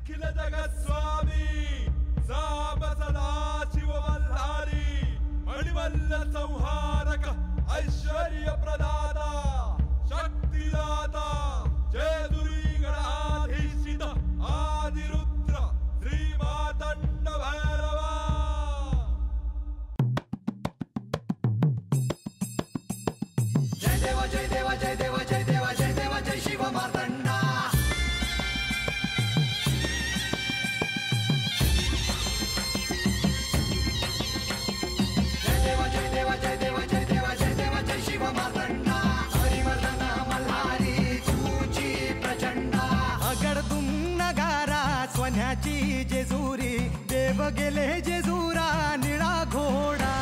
अखिल जगत स्वामी साब सदा शिव मल्हारी मणिमल्ल संहारक ऐश्वर्य प्रदाता शक्तिदाता जय दुरी गणाधीशित आदिरुद्र श्री मातंड भैरवा। जय देवा जय देवा जय देवा जय देवा जय देवा जय शिव मातंडा। जय देवा जय देवा जय देवा जय देवा जय देवा जय शिव मातंडा। हरिवर्धन मल्हारी तुझी प्रचंडा। अगडदुम नगारा सोन्याची जेजुरी देव गेले जेजुरा निळा घोडा।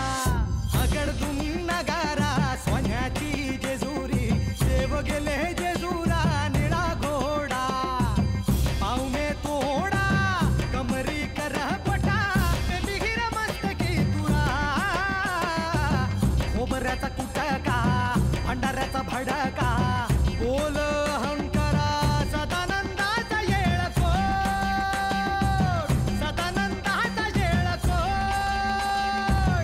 अगडदुम नगारा सोन्याची जेजुरी देव गेले जेजुरा निळा घोडा। पाव में तोडा कमरी कर पटा मिहिर मस्तकी तुरा। खोबऱ्याचा कुटका भंडाऱ्याचा भडका बोल अहंकारा सदानंदाचा येळकोट सदानंदाचा येळकोट।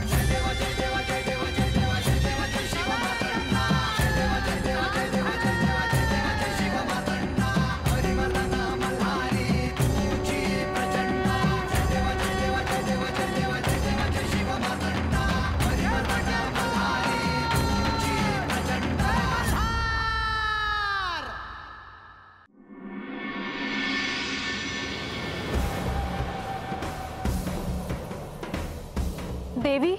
जय देवा जय देवा जय देवा जय देवा जय देवा जय शिव मातंडा। जय देवा जय देवा जय देवा जय देवा जय देवा जय शिव मातंडा। हरिवर्धन मल्हारी तुझी प्रचंडा। जय देवा जय देवा जय देवा जय देवा जय देवा जय शिव मातंडा। हरिवर्धन मल्हारी तुझी प्रचंडा। देवी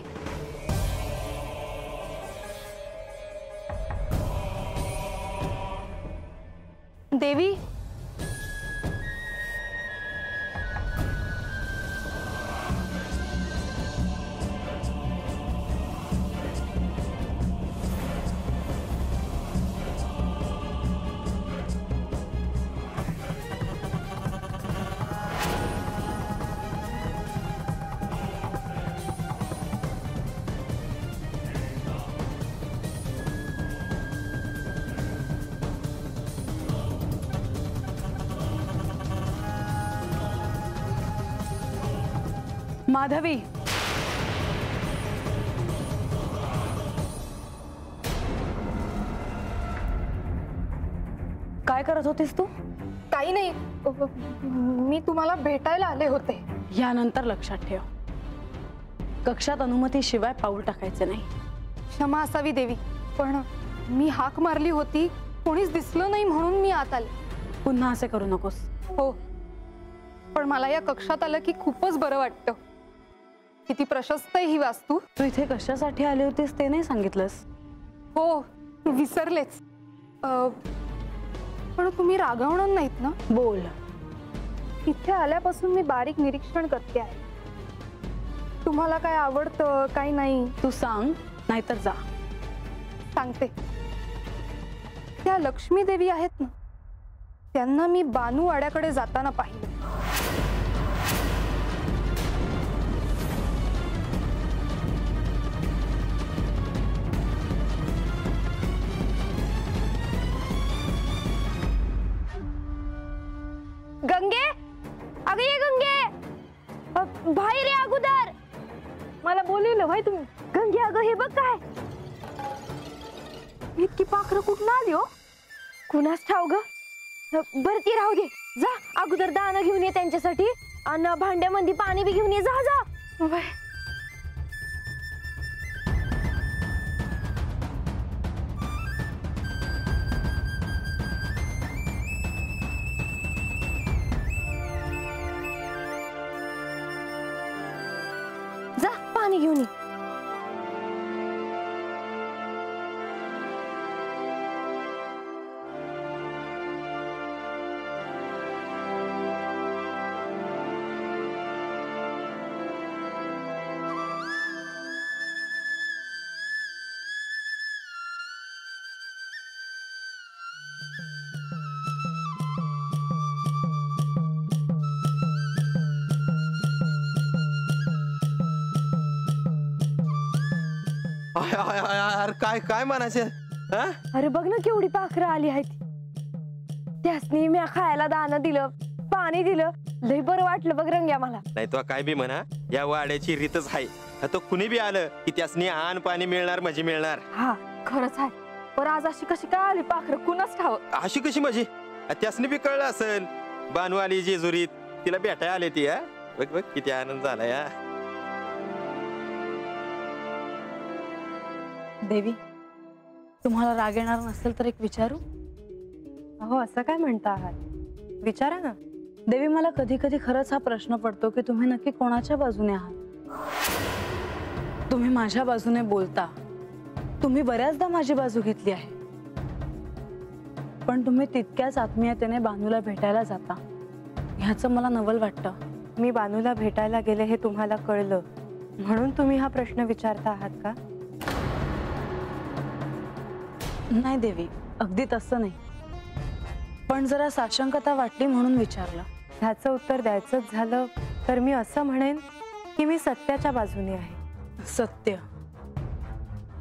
देवी माधवी काय करत होतीस तू? काही नाही, मी तुम्हाला भेटायला आले होते। यानंतर लक्षात ठेव, कक्षात अनुमतीशिवाय पाऊल टाकायचे नाही। क्षमा असावी देवी, पण मी हाक मारली होती, कोणीच दिसलं नाही म्हणून मी आत आले। पुन्हा असे करू नकोस। हो, पण मला या कक्षात आलं की खूपच बरं वाटतं। किती प्रशस्त आहे ही वास्तू। तू इथे कशासाठी आली होतीस ते नाही सांगितलंस? हो, विसरलेच। पण तुम्ही रागवणार नाहीत ना? बोल। इथे आल्यापासून मी बारीक निरीक्षण करते आहे, तुम्हाला काय आवडतं काय नाही। तू सांग, नाहीतर जा। सांगते। त्या लक्ष्मी देवी आहेत ना, त्यांना मी बानू वाड्याकडे जाताना पाहिलं। गंगे, अगं ये गंगे, बाहेर ये अगोदर। मला बोलवलं भाई तुम्ही? गंगे अगं हे बघ काय, इतकी पाखरं कुठून आली हो? कुणास ठाव ग। बरं ती राहू दे, जा अगोदर दाणं घेऊन ये त्यांच्यासाठी, आणि भांड्यामध्ये पाणी बी घेऊन ये। जा जा। जा पाणी घेऊन ये। यार काय काय म्हणायचं? अरे बघ ना केवढी पाखरं आली आहेत। त्यासनी मी खायला दाणं दिलं, पाणी पाणी दिलं लय बरं वाटलं बघ रंग्या मला. नाही तो काय बी म्हणा, या वाड्याची रीतच आहे. तो कुणी बी आलं की त्यासनी आण पाणी मिळणार म्हणजे मिळणार. हा खरंच आहे. पर आज अशी कशी काय आली पाखरं कुणाच ठाव. अशी कशी म्हणजे त्यासनी बी कळलं असेल. बानू आली जेजुरीत, तिला भेटायला आले ती. बघ बघ किती आनंद झाला या. देवी, तुम्हाला राग येणार नसेल तर एक विचारू? अहो असं काय म्हणता आहात, विचारा ना. देवी, मला कधी कधी खरंच हा प्रश्न पडतो की तुम्ही नक्की कोणाच्या बाजूने आहात. तुम्ही माझ्या बाजूने बोलता, तुम्ही बऱ्याचदा माझी बाजू घेतली आहे, पण तुम्ही तितक्याच आत्मीयतेने बानूला भेटायला जाता. ह्याचं मला नवल वाटतं. मी बानूला भेटायला गेले हे तुम्हाला कळलं म्हणून तुम्ही हा प्रश्न विचारता आहात का? नाही देवी, अगदी तसं नाही, पण जरा साशंकता वाटली म्हणून विचारलं. ह्याचं उत्तर द्यायचंच झालं तर मी असं म्हणेन की मी सत्याच्या बाजूने आहे. सत्य,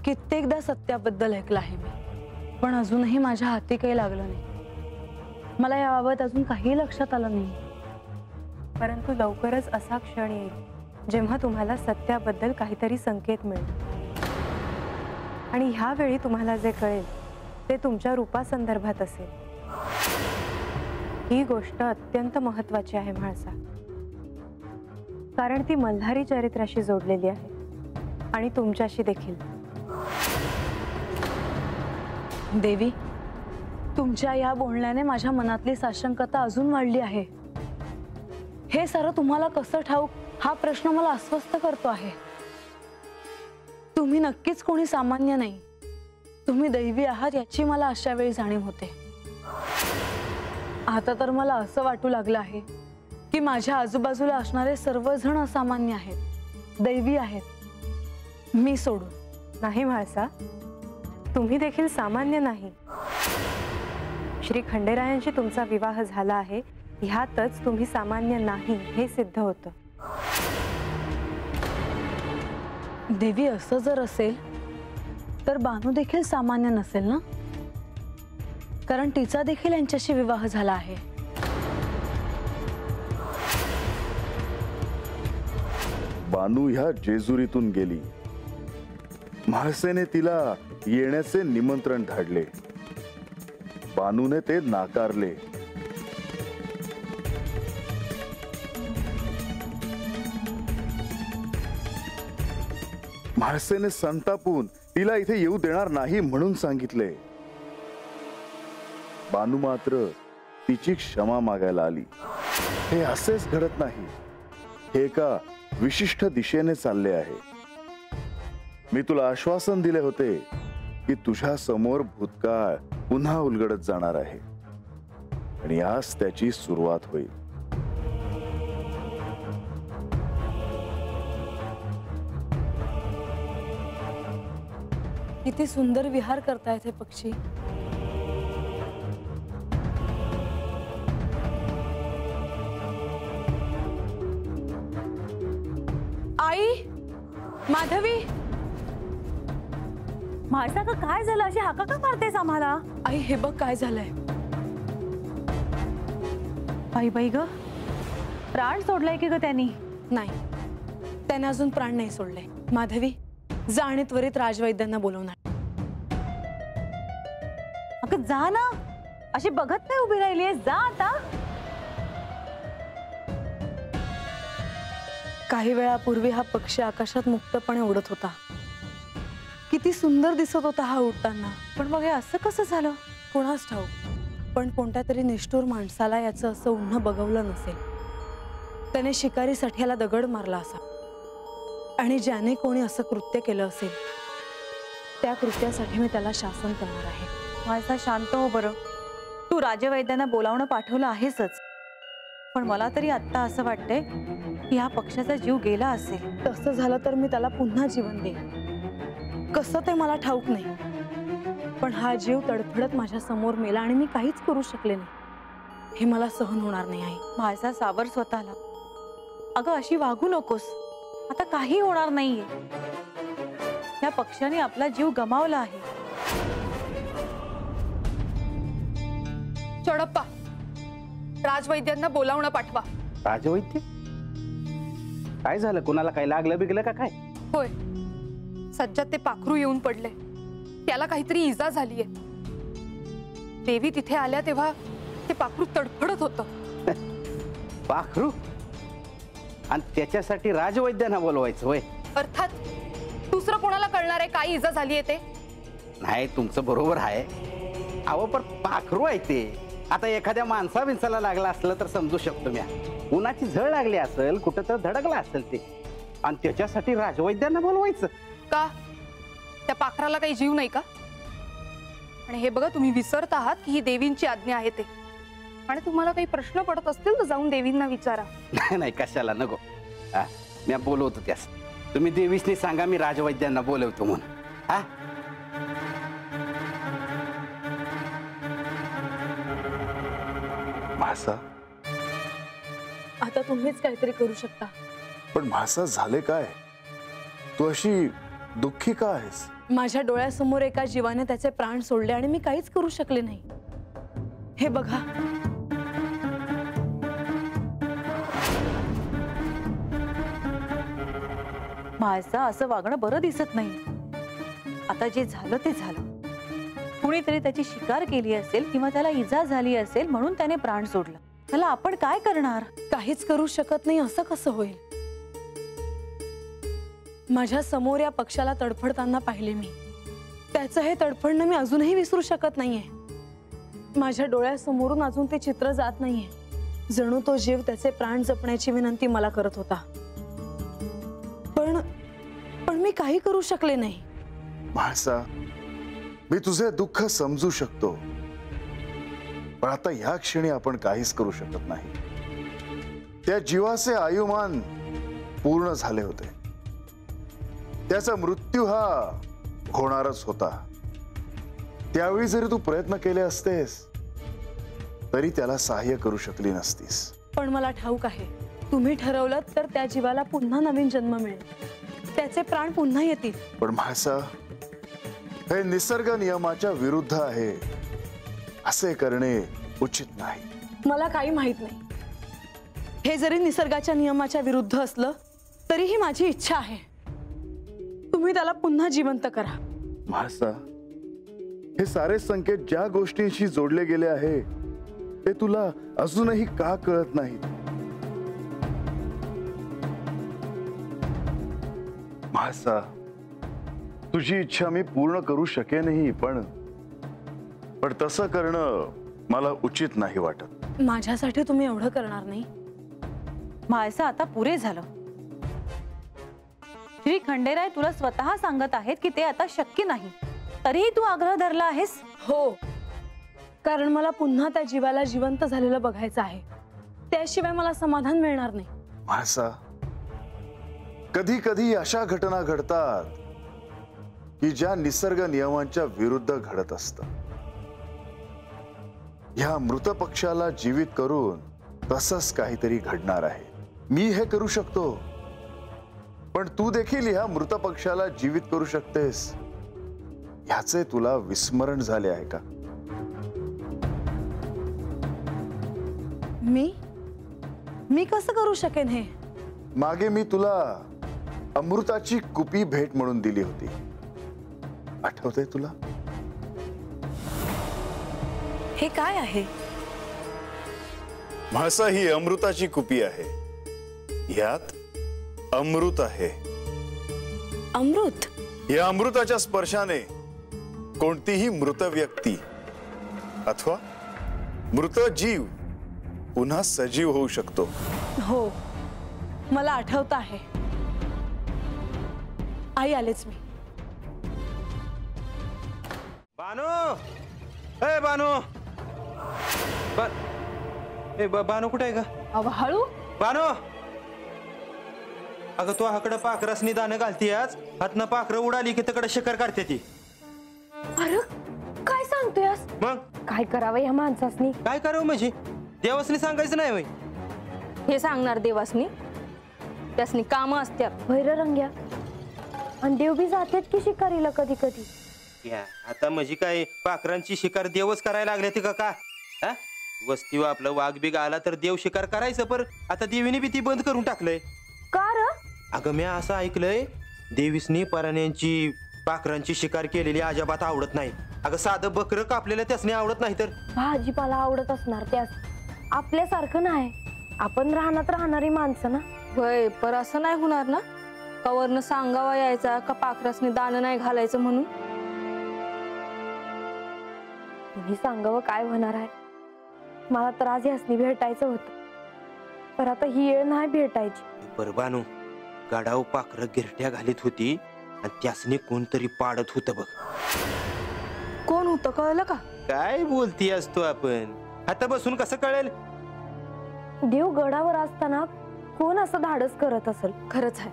कित्येकदा सत्याबद्दल ऐकलं आहे मी, पण अजूनही माझ्या हाती काही लागलं नाही. मला याबाबत अजून काही लक्षात आलं नाही. परंतु लवकरच असा क्षण येईल जेव्हा तुम्हाला सत्याबद्दल काहीतरी संकेत मिळेल आणि ह्यावेळी तुम्हाला जे कळेल ते तुमच्या रूपासंदर्भात असेल. ही गोष्ट अत्यंत महत्त्वाची आहे म्हाळसा, कारण ती मल्हारी चरित्राशी जोडलेली आहे आणि तुमच्याशी देखील. देवी, तुमच्या या बोलण्याने माझ्या मनातली साशंकता अजून वाढली आहे. हे सारं तुम्हाला कसं ठाऊक हा प्रश्न मला अस्वस्थ करतो आहे. तुम्ही नक्कीच कोणी सामान्य नाही, तुम्ही दैवी आहात याची मला अशा वेळी जाणीव होते. आता तर मला असं वाटू लागलं आहे की माझ्या आजूबाजूला असणारे सर्वजण असामान्य आहेत, दैवी आहेत, मी सोडून. नाही म्हाळसा, तुम्ही देखील सामान्य नाही. श्री खंडेरायांशी तुमचा विवाह झाला आहे, ह्यातच तुम्ही सामान्य नाही हे सिद्ध होतं. देवी, असं जर असेल तर बानू देखील सामान्य नसेल ना, कारण तिचा देखील यांच्याशी विवाह झाला आहे. बानू ह्या जेजुरीतून गेली. म्हाळसेने तिला येण्याचे निमंत्रण धाडले. बानूने ते नाकारले. म्हाळसेने संतापून तिला इथे येऊ देणार नाही म्हणून सांगितले. बानू मात्र तिची क्षमा मागायला आली. हे असेच घडत नाही, हे एका विशिष्ट दिशेने चालले आहे. मी तुला आश्वासन दिले होते की तुझ्या समोर भूतकाळ पुन्हा उलगडत जाणार आहे आणि आज त्याची सुरुवात होईल. किती सुंदर विहार करतायत हे पक्षी. आई, माधवी, म्हाळसा का काय झालं, अशी हाका का मारतेस आम्हाला? आई हे बघ काय झालंय. बाई बाई ग, प्राण सोडलाय की ग त्यांनी? नाही, त्याने अजून प्राण नाही सोडले. माधवी, जा आणि त्वरित राजवैद्यांना बोलवणार. अगं जा ना, अशी बघत नाही उभी राहिलीयस, जा आता. काही वेळापूर्वी हा पक्षी आकाशात मुक्तपणे उडत होता. किती सुंदर दिसत होता हा उडताना. पण मग हे असं कसं झालं? कोणास ठाऊक, पण कोणत्या तरी निष्ठुर माणसाला याचं असं उन्ह बघवलं नसेल. त्याने शिकारीसाठी याला दगड मारला असा, आणि ज्याने कोणी असं कृत्य केलं असेल त्या कृत्यासाठी मी त्याला शासन करणार आहे. म्हाळसा शांत हो बरं. तू राजवैद्यांना बोलावणं पाठवलं आहेसच, पण मला तरी आत्ता असं वाटतंय की ह्या पक्षाचा जीव गेला असेल. तसं झालं तर मी त्याला पुन्हा जीवन देईन. कसं ते मला ठाऊक नाही, पण हा जीव तडफडत माझ्या समोर मेला आणि मी काहीच करू शकले नाही. हे मला सहन होणार नाही. आई, म्हाळसा सावर स्वतःला. अगं अशी वागू नकोस, आता काही होणार नाहीये. या पक्षाने आपला जीव गमावला आहे. चोडप्पा, राजवैद्यांना बोलावणं पाठवा. राजवैद्य? काय झालं? कोणाला काय लागलं बिगलं का काय? होय, सज्जात ते पाखरू येऊन पडले. त्याला काहीतरी इजा झालीये. देवी तिथे आल्या तेव्हा ते पाखरू तडफडत होतं. पाखरू? आणि त्याच्यासाठी राजवैद्यांना बोलवायचं होय? अर्थात दुसरं कोणाला कळणार आहे काय इजा झालीये ते? नाही, तुमचं बरोबर आहे. अहो पण पाखरू आहे ते. आता एखाद्या माणसा बिनसाला लागला असलं तर समजू शकतो मी. उन्हाची झळ लागली असेल, कुठं तर धडकला असेल ते, आणि त्याच्यासाठी राजवैद्यांना बोलवायचं का? त्या पाखराला काही जीव नाही का? आणि हे बघा, तुम्ही विसरत आहात की ही देवींची आज्ञा आहे ते. आणि तुम्हाला काही प्रश्न पडत असतील तर जाऊन देवींना विचारा. नाही, कशाला, नको. मी बोलवतो त्यास. तुम्ही देवीसनी सांगा मी राजवैद्यांना बोलवतो म्हणून. हा, म्हासा, आता तुम्हीच काहीतरी करू शकता. पण म्हासा झाले काय? तू अशी दुःखी का आहेस? माझ्या डोळ्यासमोर एका जीवाने त्याचे प्राण सोडले आणि मी काहीच करू शकले नाही. हे बघा, म्हाळसा असं वागणं बरं दिसत नाही. आता जे झालं ते झालं. कुणीतरी त्याची शिकार केली असेल किंवा त्याला इजा झाली असेल म्हणून त्याने प्राण सोडला. त्याला आपण काय करणार? काहीच करू शकत नाही असं कसं होईल? माझ्या समोर या पक्षाला तडफडताना पाहिले मी. त्याचं हे तडफडणं मी अजूनही विसरू शकत नाहीये. माझ्या डोळ्यासमोरून अजून ते चित्र जात नाहीये. जणू तो जीव त्याचे प्राण जपण्याची विनंती मला करत होता. पण मी काही करू शकले नाही. म्हासा, मी तुझे दुःख समजू शकतो, पण आता ह्या क्षणी आपण काहीच करू शकत नाही. त्या जीवाचे आयुमान पूर्ण झाले होते. त्याचा मृत्यू हा होणारच होता. त्यावेळी जरी तू प्रयत्न केले असतेस तरी त्याला सहाय्य करू शकली नसतीस. पण मला ठाऊक आहे, तुम्ही ठरवलं तर त्या जीवाला पुन्हा नवीन जन्म मिळेल. त्याचे प्राण पुन्हा येतील. पण म्हासा, हे निसर्ग नियमाच्या विरुद्ध आहे. असे करणे उचित नाही. मला काही माहित नाही. हे जरी निसर्गाच्या नियमाच्या विरुद्ध असलं तरीही माझी इच्छा आहे. तुम्ही त्याला पुन्हा जिवंत करा. म्हासा, हे सारे संकेत ज्या गोष्टींशी जोडले गेले आहे ते तुला अजूनही का कळत नाहीत? म्हासा, तुझी इच्छा मी पूर्ण करू शकेनही, पण तसं करणं मला उचित नाही वाटत. माझ्यासाठी तुम्ही एवढं करणार नाही? म्हाळसा, आता पुरे झालं. श्री खंडेराय तुला स्वतः सांगत आहेत की ते आता शक्य नाही, तरीही तू आग्रह धरला आहेस. हो, कारण मला पुन्हा त्या जीवाला जिवंत झालेलं बघायचं आहे. त्याशिवाय मला समाधान मिळणार नाही. म्हासा, कधी कधी अशा घटना घडतात की ज्या निसर्ग नियमांच्या विरुद्ध घडत असतात. ह्या मृत पक्षाला जीवित करून तसंच काहीतरी घडणार आहे. मी हे करू शकतो, पण तू देखील ह्या मृत पक्षाला जीवित करू शकतेस ह्याचे तुला विस्मरण झाले आहे का? मी कसं करू शकेन हे? मागे मी तुला अमृताची कुपी भेट म्हणून दिली होती, आठवतंय तुला? हे काय आहे? म्हासा, ही अमृताची कुपी आहे. यात अमृत आहे. अमृत? या अमृताच्या स्पर्शाने कोणतीही मृत व्यक्ती अथवा मृत जीव पुन्हा सजीव होऊ शकतो. हो, मला आठवत आहे. आई, आलेच मी. बानू, ए बानू, बानू कुठे आहे का? अहो, हळू. बानू, अगं तू हाकडं पाखरासनी दाणं घालती आज, हातनं पाखरं उडाली की तिकडे शिकार काढते ती. अरे काय सांगतोयस? मग काय करावं या माणसासनी? काय करावं म्हणजे? देवासनी सांगायचं नाही होय? हे सांगणार देवासनी? त्यासनी काम असत्यात. भैररंग्या आणि देव बी जातात की शिकारीला कधी कधी. आता म्हणजे काय पाखरांची शिकार देवच करायला लागले ती का? वस्तीवर आपलं वाघ बिग आला तर देव शिकार करायचं, पर आता देवीने बी ती बंद करून टाकलंय. का र? अगं मी असं ऐकलंय देवीसनी पराण्यांची पाखरांची शिकार केलेली अजिबात आवडत नाही. अगं साधं बकरं कापलेलं त्यासनी आवडत नाही तर भाजीपाला आवडत असणार त्यास, आपल्यासारखं नाही. आपण राहण्यात राहणारी माणसं ना. होय, पर असं नाही होणार ना कवरनं सांगावा यायचा का पाखरासने दाणं नाही घालायचं म्हणून. तुम्ही सांगावं काय होणार आहे. मला तर आज यासनी भेटायचं होतं, पर आता ही वेळ नाही भेटायची. परबानू गाडाव पाखरं गिरट्या घालीत होती आणि त्यासनी कोणतरी पाडत होतं बघ. कोण होतं कळलं का? काय बोलती असतो आपण, आता बसून कसं कळेल. देव गडावर असताना कोण असं धाडस करत असेल. खरंच आहे,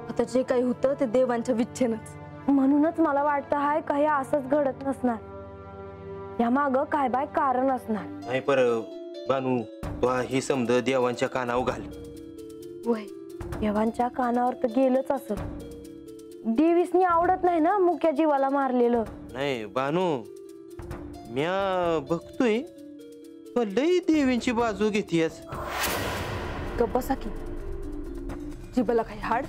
आता जे काही होतं ते देवांच्या विच्छेनच. म्हणूनच मला वाटतं हाय काही असंच घडत नसणार. या माग काय बाय कारण असणार. नाही पर बानू तू ही समज देवांच्या कानावर घाल. वय देवांच्या कानावर तर गेलंच असत. देवीसनी आवडत नाही ना मुक्या जीवाला मारलेलं. नाही बानू म्या बघतोय तू लई देवींची बाजू घेतीयस. गप्प बसा की, जिबला काही हाड.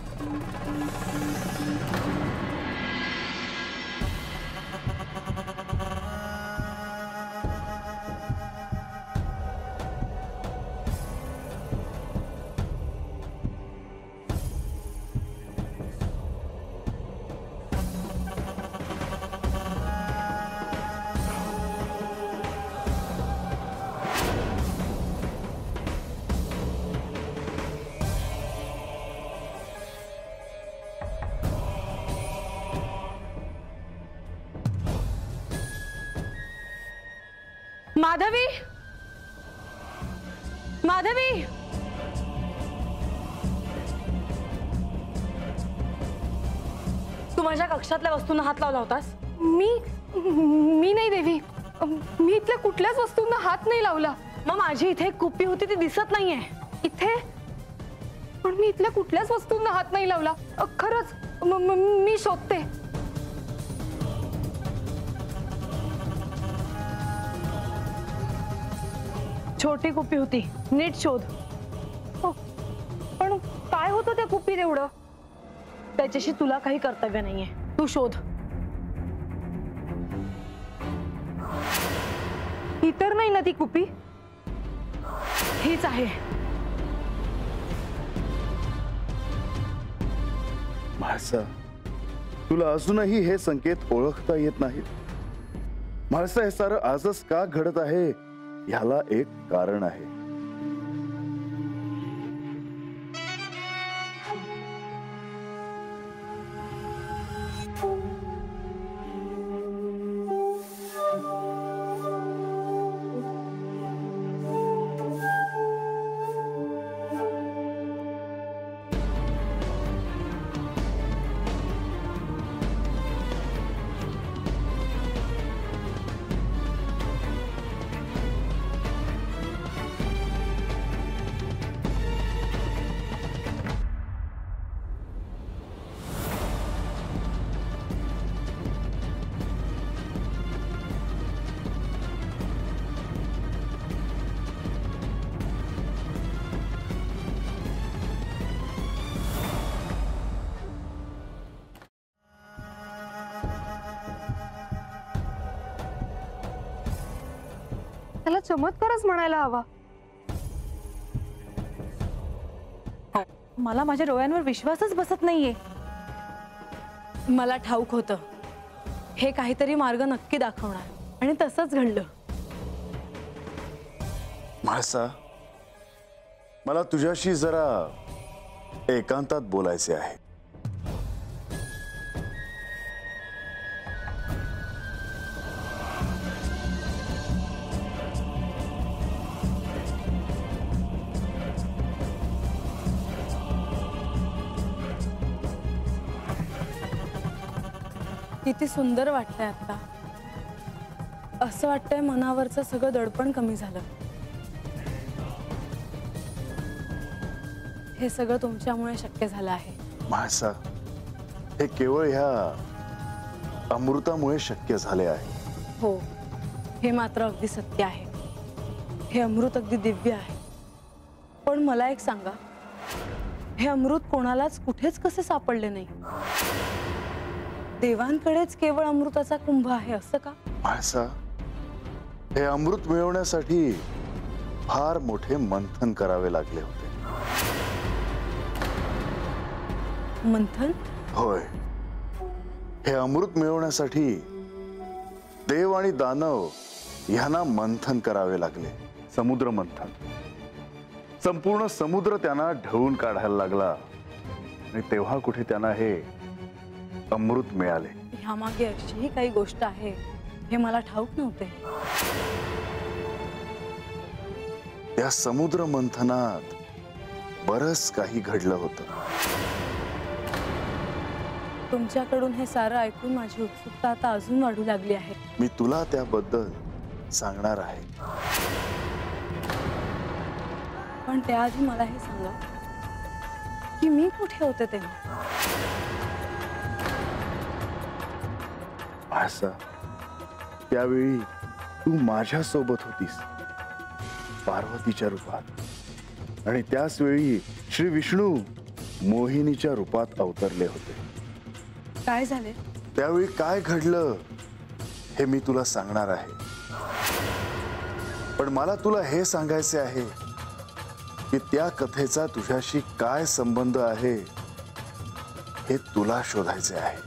माधवी, माधवी, तू माझ्या कक्षातल्या वस्तूंना हात लावला होतास. मी नाही देवी, मी इथल्या कुठल्याच वस्तूंना हात नाही लावला. मग माझी इथे एक कुप्पी होती ती दिसत नाहीये इथे, पण मी इथल्या कुठल्याच वस्तूंना हात नाही लावला. खरंच मी शोधते. छोटी कुप्पी होती, नीट शोध. पण काय होतं त्या कुप्पीत एवढं? त्याच्याशी तुला काही कर्तव्य नाहीये, तू शोध. ही तर नाही ना ती कुप्पी? हीच आहे. म्हाळसा, तुला अजूनही हे संकेत ओळखता येत नाहीत? म्हाळसा, हे सारं आजच का घडत आहे ह्याला एक कारण आहे. त्याला चमत्कारच म्हणायला हवा. मला माझ्या डोळ्यांवर विश्वासच बसत नाहीये. मला ठाऊक होतं हे काहीतरी मार्ग नक्की दाखवणार आणि तसंच घडलं. म्हाळसा, मला तुझ्याशी जरा एकांतात बोलायचे आहे. किती सुंदर वाटतंय आता. असं वाटतंय मनावरचं सगळं दडपण कमी झालं. हे सगळं तुमच्यामुळे शक्य झालं आहे. म्हाळसा, हे केवळ ह्या अमृतामुळे शक्य झाले आहे. हो, हे मात्र अगदी सत्य आहे. हे अमृत अगदी दिव्य आहे, पण मला एक सांगा, हे अमृत कोणालाच कुठेच कसे सापडले नाही? देवांकडेच केवळ अमृताचा कुंभ आहे असं का? माळसा, हे अमृत मिळवण्यासाठी फार मोठे मंथन करावे लागले होते. मंथन? होय, हे अमृत मिळवण्यासाठी देव आणि दानव यांना मंथन करावे लागले. समुद्र मंथन. संपूर्ण समुद्र त्यांना ढवळून काढायला लागला आणि तेव्हा कुठे त्यांना हे अमृत मिळाले. ह्यामागे अशीही काही गोष्ट आहे हे मला ठाऊक नव्हते. या समुद्र मंथनात बरंच काही घडलं होतं. तुमच्याकडून हे सारं ऐकून माझी उत्सुकता आता अजून वाढू लागली आहे. मी तुला त्याबद्दल सांगणार आहे. पण त्याआधी मला हे सांगा की मी कुठे होते तेव्हा? असं त्यावेळी तू माझ्या सोबत होतीस, पार्वतीच्या रूपात, आणि त्याच वेळी श्री विष्णू मोहिनीच्या रूपात अवतरले होते. काय झाले? त्यावेळी काय घडलं हे मी तुला सांगणार आहे, पण मला तुला हे सांगायचे आहे की त्या कथेचा तुझ्याशी काय संबंध आहे हे तुला शोधायचे आहे.